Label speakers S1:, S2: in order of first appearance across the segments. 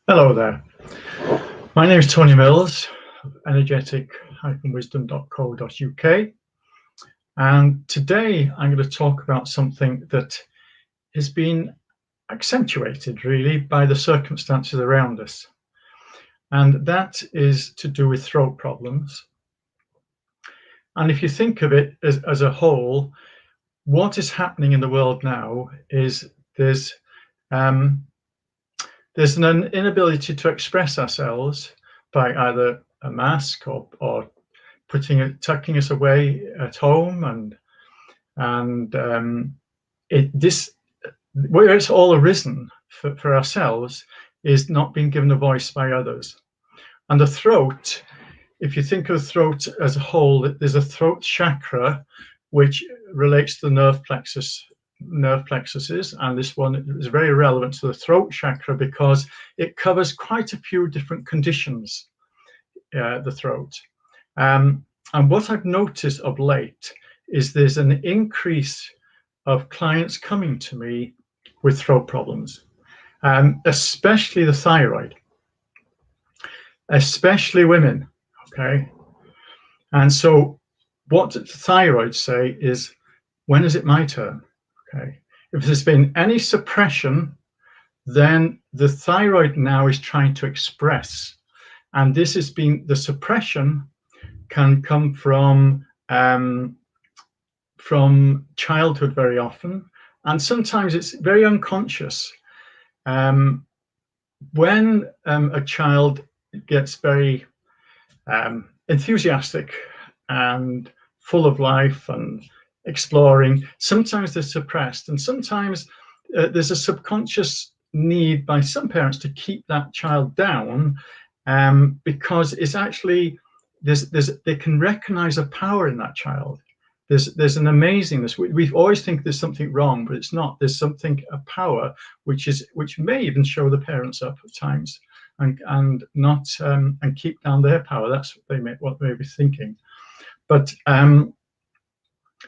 S1: Hello there. My name is Tony Mills, energetic-wisdom.co.uk. And today I'm going to talk about something that has been accentuated really by the circumstances around us. And that is to do with throat problems. And if you think of it as a whole, what is happening in the world now is there's an inability to express ourselves by either a mask or tucking us away at home, and where it's all arisen for ourselves is not being given a voice by others. And the throat, if you think of the throat as a whole, there's a throat chakra which relates to the nerve plexuses, and this one is very relevant to the throat chakra because it covers quite a few different conditions, the throat. And what I've noticed of late is there's an increase of clients coming to me with throat problems, especially the thyroid, especially women, okay? And so what the thyroid say is, when is it my turn? Okay. If there's been any suppression, then the thyroid now is trying to express. And this has been, the suppression can come from childhood very often, and sometimes it's very unconscious. When a child gets very enthusiastic and full of life and exploring, sometimes they're suppressed, and sometimes there's a subconscious need by some parents to keep that child down, because it's actually they can recognize a power in that child. There's an amazingness. We always think there's something wrong, but it's not. There's something, a power, which may even show the parents up at times, and not and keep down their power. That's what they may be thinking. But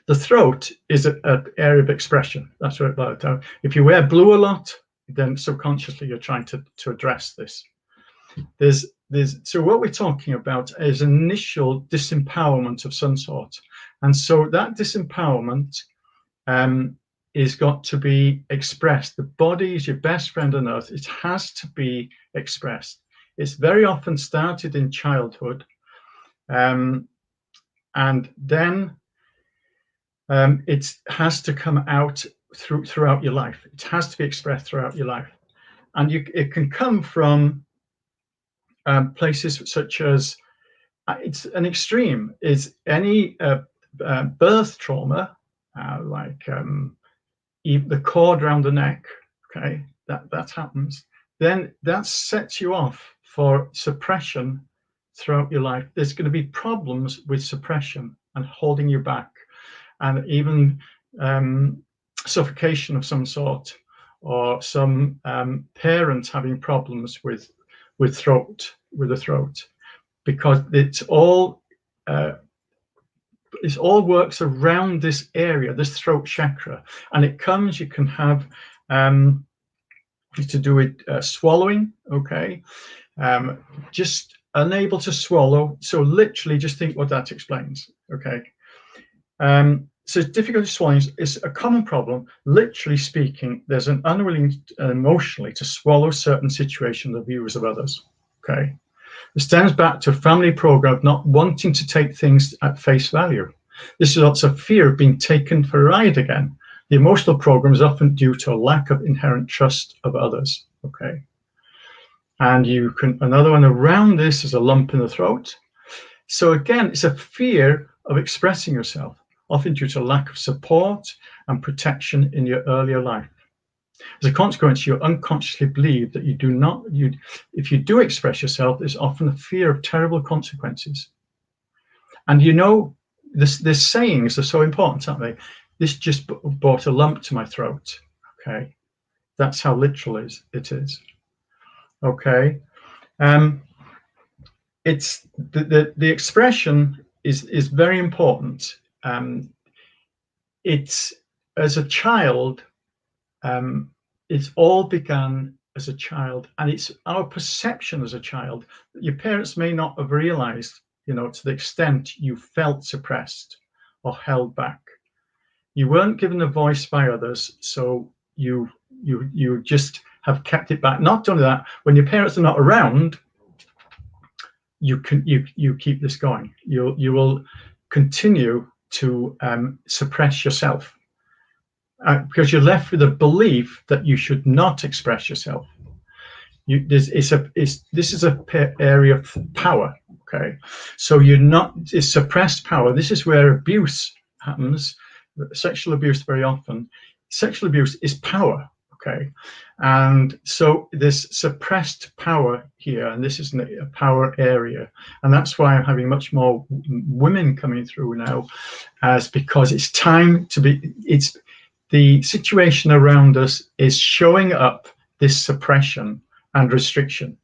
S1: the throat is an area of expression. That's what it's about. If you wear blue a lot, then subconsciously you're trying to address this. So what we're talking about is initial disempowerment of some sort, and so that disempowerment is got to be expressed. The body is your best friend on earth. It has to be expressed. It's very often started in childhood, and then it has to come out throughout your life. It has to be expressed throughout your life, and it can come from places such as, it's an extreme is any birth trauma, like even the cord around the neck. Okay, that happens. Then that sets you off for suppression throughout your life. There's going to be problems with suppression and holding you back, and even suffocation of some sort, or some parents having problems with the throat, because it's all works around this area, this throat chakra, and it comes. You can have to do with swallowing. Okay, just unable to swallow. So literally, just think what that explains. Okay. So difficulty swallowing is a common problem. Literally speaking, there's an unwilling emotionally to swallow certain situations or views of others. Okay, it stems back to a family program of not wanting to take things at face value. This is also fear of being taken for a ride again. The emotional program is often due to a lack of inherent trust of others. Okay, and another one around this is a lump in the throat. So again, it's a fear of expressing yourself, often due to lack of support and protection in your earlier life. As a consequence, you unconsciously believe that if you do express yourself, there's often a fear of terrible consequences. And this sayings are so important, aren't they? This just brought a lump to my throat. Okay, that's how literal it is. Okay, it's the expression is very important. It's, as a child, it's all began as a child, and it's our perception as a child that your parents may not have realized, to the extent you felt suppressed or held back. You weren't given a voice by others, so you just have kept it back. Not only that, when your parents are not around, you keep this going. You will continue to suppress yourself because you're left with a belief that you should not express yourself. This is a area of power. Okay, so it's suppressed power. This is where abuse happens. Sexual abuse very often. Sexual abuse is power. Okay, and so this suppressed power here, and this is a power area, and that's why I'm having much more women coming through now, because it's time to be. It's the situation around us is showing up this suppression and restriction,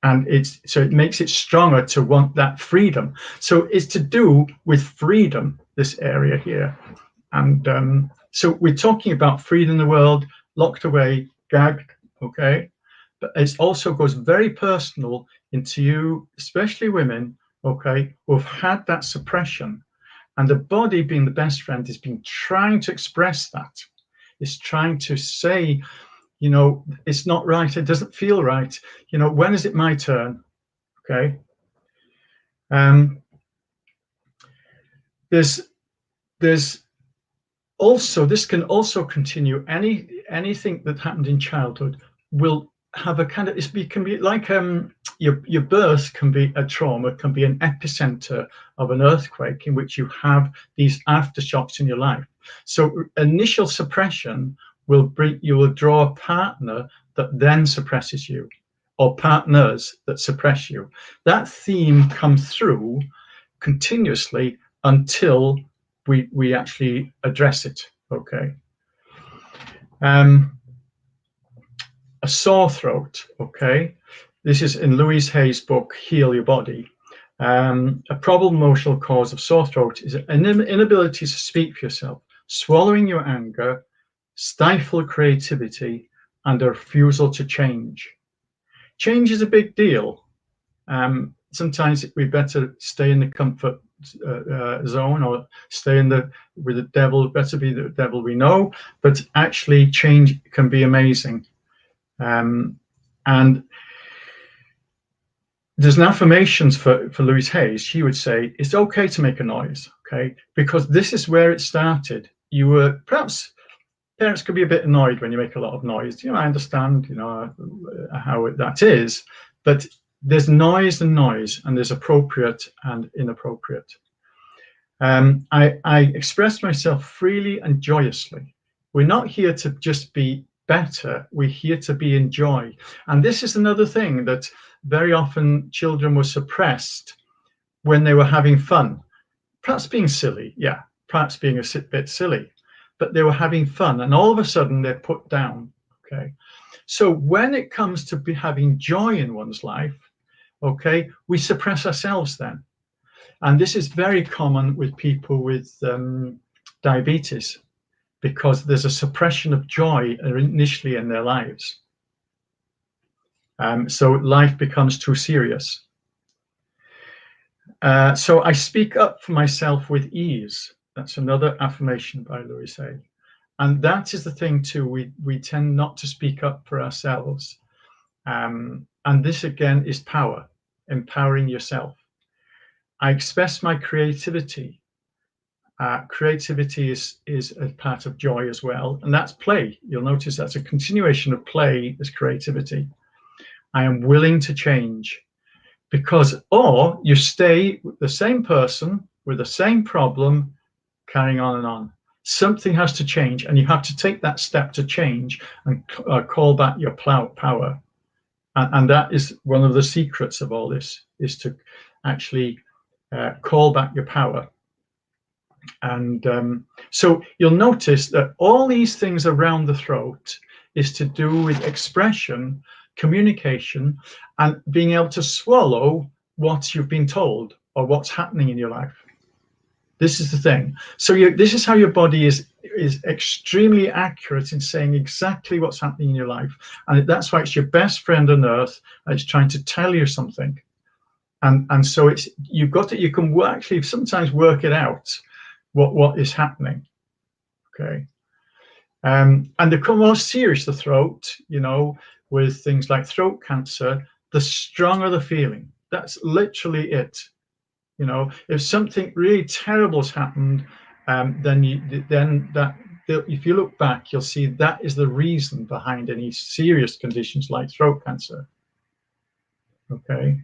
S1: and it makes it stronger to want that freedom. So it's to do with freedom, this area here, and so we're talking about freedom in the world, locked away, gagged, okay, but it also goes very personal into you, especially women, okay, who've had that suppression, and the body, being the best friend, has been trying to express that. It's trying to say, it's not right, it doesn't feel right, when is it my turn? Okay. There's also, this can also continue. Anything that happened in childhood will have a kind of, it can be like your birth can be a trauma, can be an epicenter of an earthquake in which you have these aftershocks in your life. So initial suppression you will draw a partner that then suppresses you, or partners that suppress you. That theme comes through continuously until we actually address it. Okay. A sore throat. Okay. This is in Louise Hay's book, Heal Your Body. A probable emotional cause of sore throat is an inability to speak for yourself, swallowing your anger, stifle creativity, and a refusal to change. Change is a big deal. Sometimes we better stay in the comfort zone, or stay with the devil. Better be the devil we know, but actually change can be amazing. And there's an affirmations for Louise Hayes. She would say it's okay to make a noise, okay, because this is where it started. You were perhaps, parents could be a bit annoyed when you make a lot of noise. I understand, how that is, but there's noise and noise, and there's appropriate and inappropriate. I express myself freely and joyously. We're not here to just be better. We're here to be in joy. And this is another thing, that very often children were suppressed when they were having fun. Perhaps being silly, yeah, perhaps being a bit silly, but they were having fun, and all of a sudden they're put down. Okay, so when it comes to having joy in one's life, okay, we suppress ourselves then. And this is very common with people with diabetes, because there's a suppression of joy initially in their lives. So life becomes too serious. So I speak up for myself with ease. That's another affirmation by Louise Hay. And that is the thing too, we tend not to speak up for ourselves. And this again is power, empowering yourself. I express my creativity. Creativity is a part of joy as well, and that's play. You'll notice that's a continuation of play as creativity. I am willing to change, or you stay with the same person with the same problem, carrying on and on. Something has to change, and you have to take that step to change and call back your power. And that is one of the secrets of all this, is to actually call back your power. And so you'll notice that all these things around the throat is to do with expression, communication, and being able to swallow what you've been told or what's happening in your life. This is the thing. So this is how your body is extremely accurate in saying exactly what's happening in your life, and that's why it's your best friend on earth. And it's trying to tell you something, and so it's you've got it. You can actually sometimes work it out what is happening. Okay. And the more serious the throat, with things like throat cancer, the stronger the feeling. That's literally it. If something really terrible has happened, if you look back, you'll see that is the reason behind any serious conditions like throat cancer. Okay,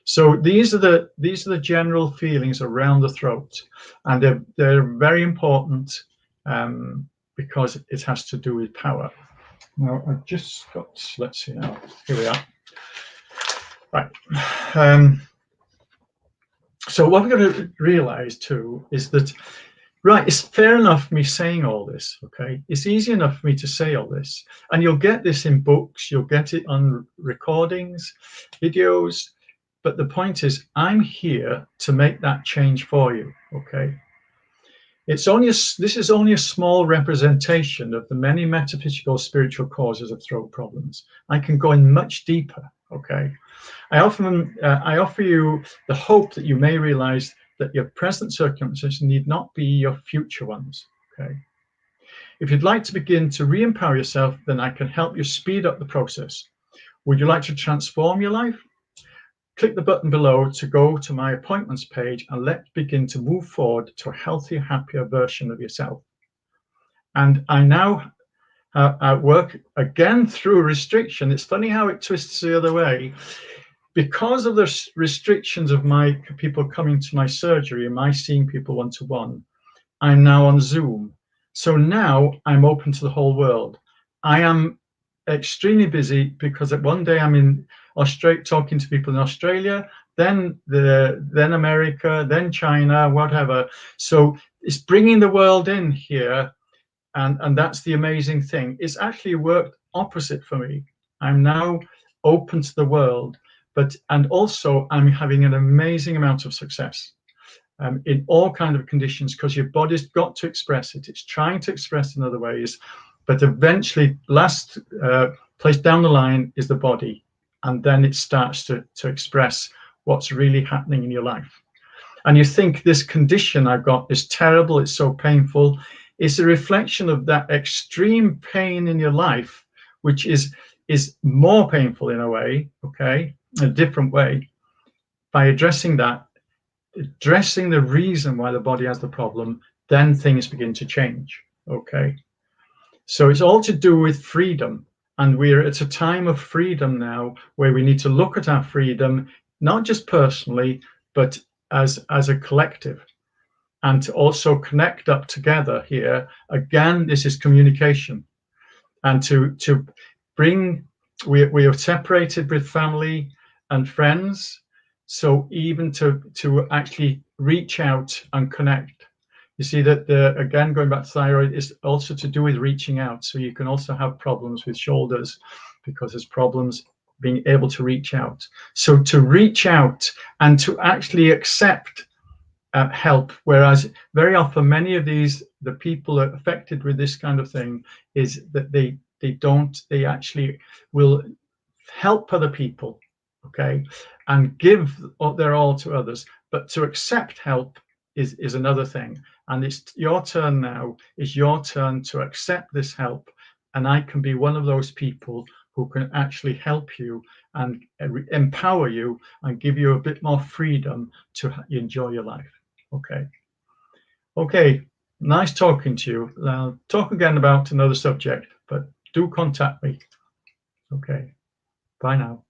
S1: so these are the general feelings around the throat, and they're very important because it has to do with power. Now I've just got. Let's see now. Here we are. Right. So what we've got to realize too is that, right, it's fair enough me saying all this, okay? It's easy enough for me to say all this. And you'll get this in books, you'll get it on recordings, videos. But the point is, I'm here to make that change for you, okay? This is only a small representation of the many metaphysical spiritual causes of throat problems. I can go in much deeper, okay? I offer you the hope that you may realize that your present circumstances need not be your future ones. Okay. If you'd like to begin to re-empower yourself, then I can help you speed up the process. Would you like to transform your life? Click the button below to go to my appointments page, and let's begin to move forward to a healthier, happier version of yourself. And I now work again through restriction. It's funny how it twists the other way. Because of the restrictions of my people coming to my surgery and my seeing people one-to-one, I'm now on Zoom. So now I'm open to the whole world. I am extremely busy because one day I'm in Australia talking to people in Australia, then America, then China, whatever. So it's bringing the world in here, and that's the amazing thing. It's actually worked opposite for me. I'm now open to the world. And also I'm having an amazing amount of success in all kinds of conditions, because your body's got to express it. It's trying to express in other ways, but eventually last place down the line is the body, and then it starts to express what's really happening in your life. And you think this condition I've got is terrible, it's so painful. It's a reflection of that extreme pain in your life, which is more painful in a way, okay, a different way. By addressing that, addressing the reason why the body has the problem, then things begin to change, okay? So it's all to do with freedom, and we're at a time of freedom now where we need to look at our freedom, not just personally, but as a collective, and to also connect up together here. Again, this is communication, and to bring, we are separated with family and friends, so even to actually reach out and connect. You see that again, going back to thyroid, is also to do with reaching out. So you can also have problems with shoulders because there's problems being able to reach out. So to reach out and to actually accept help, whereas very often many of the people are affected with this kind of thing is that they actually will help other people, okay, and give their all to others, but to accept help is another thing. And it's your turn now. It's your turn to accept this help, and I can be one of those people who can actually help you and empower you and give you a bit more freedom to enjoy your life. Okay, nice talking to you. I'll talk again about another subject, but do contact me. Okay, bye now.